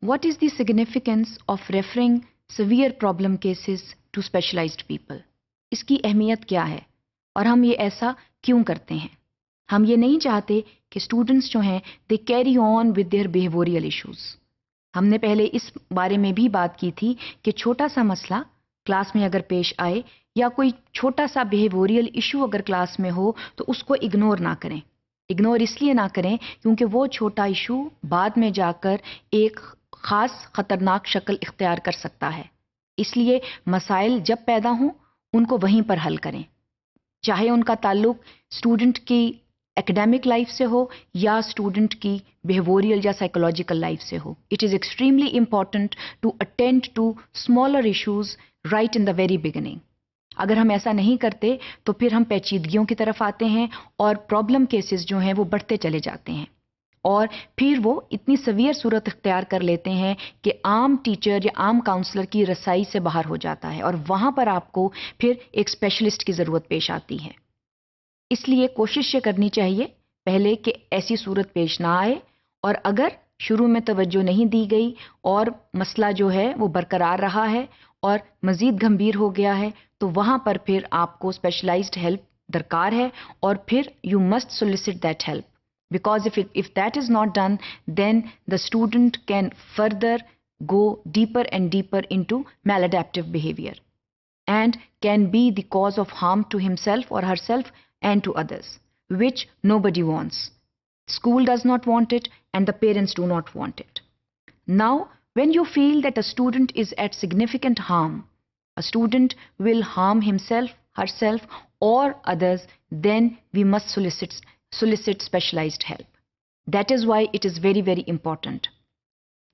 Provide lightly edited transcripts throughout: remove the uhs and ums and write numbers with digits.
What is the significance of referring severe problem cases to specialized people? इसकी अहमियत क्या है और हम ये ऐसा क्यों करते हैं? हम ये नहीं चाहते कि स्टूडेंट्स जो हैं they carry on with their behavioural issues. हमने पहले इस बारे में भी बात की थी कि छोटा सा मसला क्लास में अगर पेश आए या कोई छोटा सा बिहेवियरल इशू अगर क्लास में हो तो उसको इग्नोर ना करें। इग्नोर इसलिए ना करें क्योंकि वो छोटा इशू बाद में जाकर एक खास खतरनाक शक्ल इख्तियार कर सकता है। इसलिए मसाइल जब पैदा हों उनको वहीं पर हल करें, चाहे उनका ताल्लुक स्टूडेंट की एकेडमिक लाइफ से हो या स्टूडेंट की बिहेवियरल या साइकोलॉजिकल लाइफ से हो। It is extremely important to attend to smaller issues right in the very beginning. अगर हम ऐसा नहीं करते तो फिर हम पेचीदगियों की तरफ आते हैं और प्रॉब्लम केसेस जो हैं वो बढ़ते चले जाते हैं और फिर वो इतनी सवियर सूरत इख्तियार कर लेते हैं कि आम टीचर या आम काउंसलर की रसाई से बाहर हो जाता है और वहाँ पर आपको फिर एक स्पेशलिस्ट की ज़रूरत पेश आती है। इसलिए कोशिश ये करनी चाहिए पहले कि ऐसी सूरत पेश ना आए, और अगर शुरू में तवज्जो नहीं दी गई और मसला जो है वो बरकरार रहा है और मज़ीद गंभीर हो गया है तो वहाँ पर फिर आपको स्पेशलाइज्ड हेल्प दरकार है और फिर you must solicit that help, because if that is not done then the student can further go deeper and deeper into maladaptive behavior and can be the cause of harm to himself or herself and to others, which nobody wants. School does not want it and the parents do not want it. Now when you feel that a student is at significant harm, a student will harm himself, herself or others, then we must solicit specialized help. That is why it is very very important.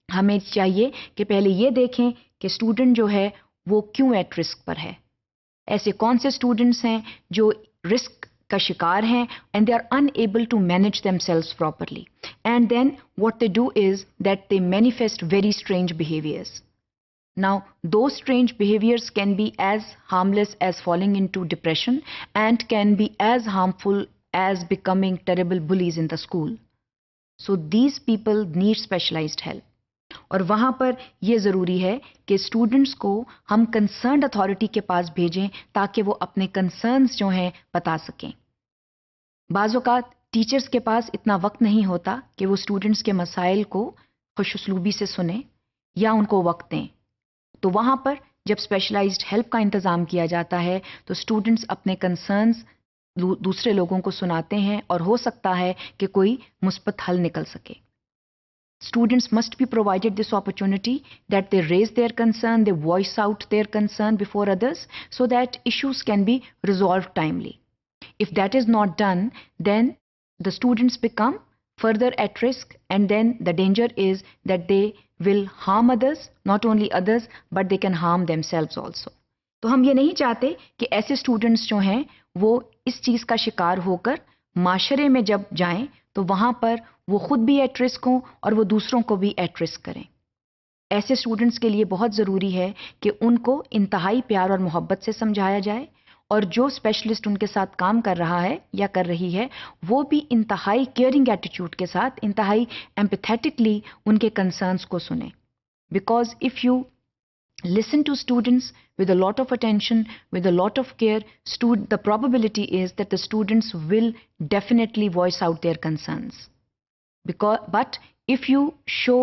हमें चाहिए कि पहले ये देखें कि student जो है वो क्यों एट रिस्क पर है, ऐसे कौन से स्टूडेंट्स हैं जो रिस्क का शिकार हैं and they are unable to manage themselves properly, and then what they do is that they manifest very strange behaviors. Now those strange behaviors can be as harmless as falling into depression and can be as harmful as becoming terrible bullies in the school. So these people need specialized help. और वहाँ पर ये ज़रूरी है कि students को हम concerned authority के पास भेजें ताकि वो अपने कंसर्न्स जो हैं बता सकें। बाज़ औक़ात टीचर्स के पास इतना वक्त नहीं होता कि वो स्टूडेंट्स के मसाइल को खुशउस्लूबी से सुने या उनको वक्त दें, तो वहाँ पर जब स्पेशलाइज्ड हेल्प का इंतज़ाम किया जाता है तो स्टूडेंट्स अपने कंसर्न्स दूसरे लोगों को सुनाते हैं और हो सकता है कि कोई मुस्बत हल निकल सके। Students must be provided this opportunity that they raise their concern, they voice out their concern before others so that issues can be resolved timely. If that is not done, then the students become further at risk and then the danger is that they will harm others, not only others but they can harm themselves also. तो हम ये नहीं चाहते कि ऐसे students जो हैं वो इस चीज़ का शिकार होकर माशरे में जब जाएं तो वहाँ पर वो खुद भी एट रिस्क हों और वो दूसरों को भी एट रिस्क करें। ऐसे स्टूडेंट्स के लिए बहुत ज़रूरी है कि उनको इंतहाई प्यार और मोहब्बत से समझाया जाए और जो स्पेशलिस्ट उनके साथ काम कर रहा है या कर रही है वो भी इंतहाई केयरिंग एटीट्यूड के साथ इंतहाई एम्पैथेटिकली उनके कंसर्न्स को सुने। Because if you listen to students with a lot of attention, with a lot of care, the probability is that the students will definitely voice out their concerns. But if you show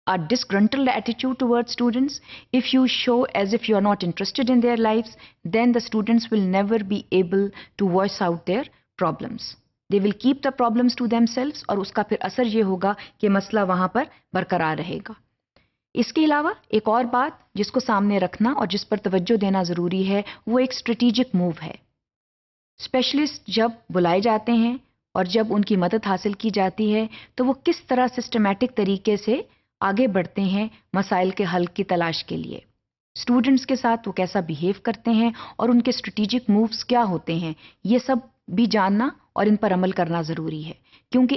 a disgruntled attitude towards students, if you show as if you are not interested in their lives, then the students will never be able to voice out their problems. They will keep the problems to themselves और उसका फिर असर ये होगा कि मसला वहाँ पर बरकरार रहेगा। इसके अलावा एक और बात जिसको सामने रखना और जिस पर तवज्जो देना ज़रूरी है वो एक स्ट्रेटेजिक मूव है। स्पेशलिस्ट जब बुलाए जाते हैं और जब उनकी मदद हासिल की जाती है तो वो किस तरह सिस्टमैटिक तरीके से आगे बढ़ते हैं मसाइल के हल की तलाश के लिए, स्टूडेंट्स के साथ वो कैसा बिहेव करते हैं और उनके स्ट्रेटेजिक मूव्स क्या होते हैं, ये सब भी जानना और इन पर अमल करना ज़रूरी है क्योंकि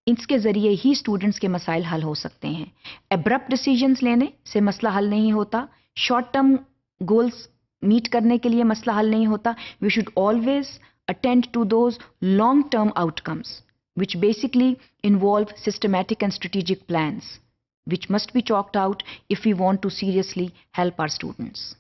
इसके ज़रिए ही स्टूडेंट्स के मसाइल हल हो सकते हैं। एब्रप्ट डिसीजंस लेने से मसला हल नहीं होता, शॉर्ट टर्म गोल्स मीट करने के लिए मसला हल नहीं होता। We should always attend to those long term outcomes which basically involve systematic and strategic plans. which must be chalked out if we want to seriously help our students.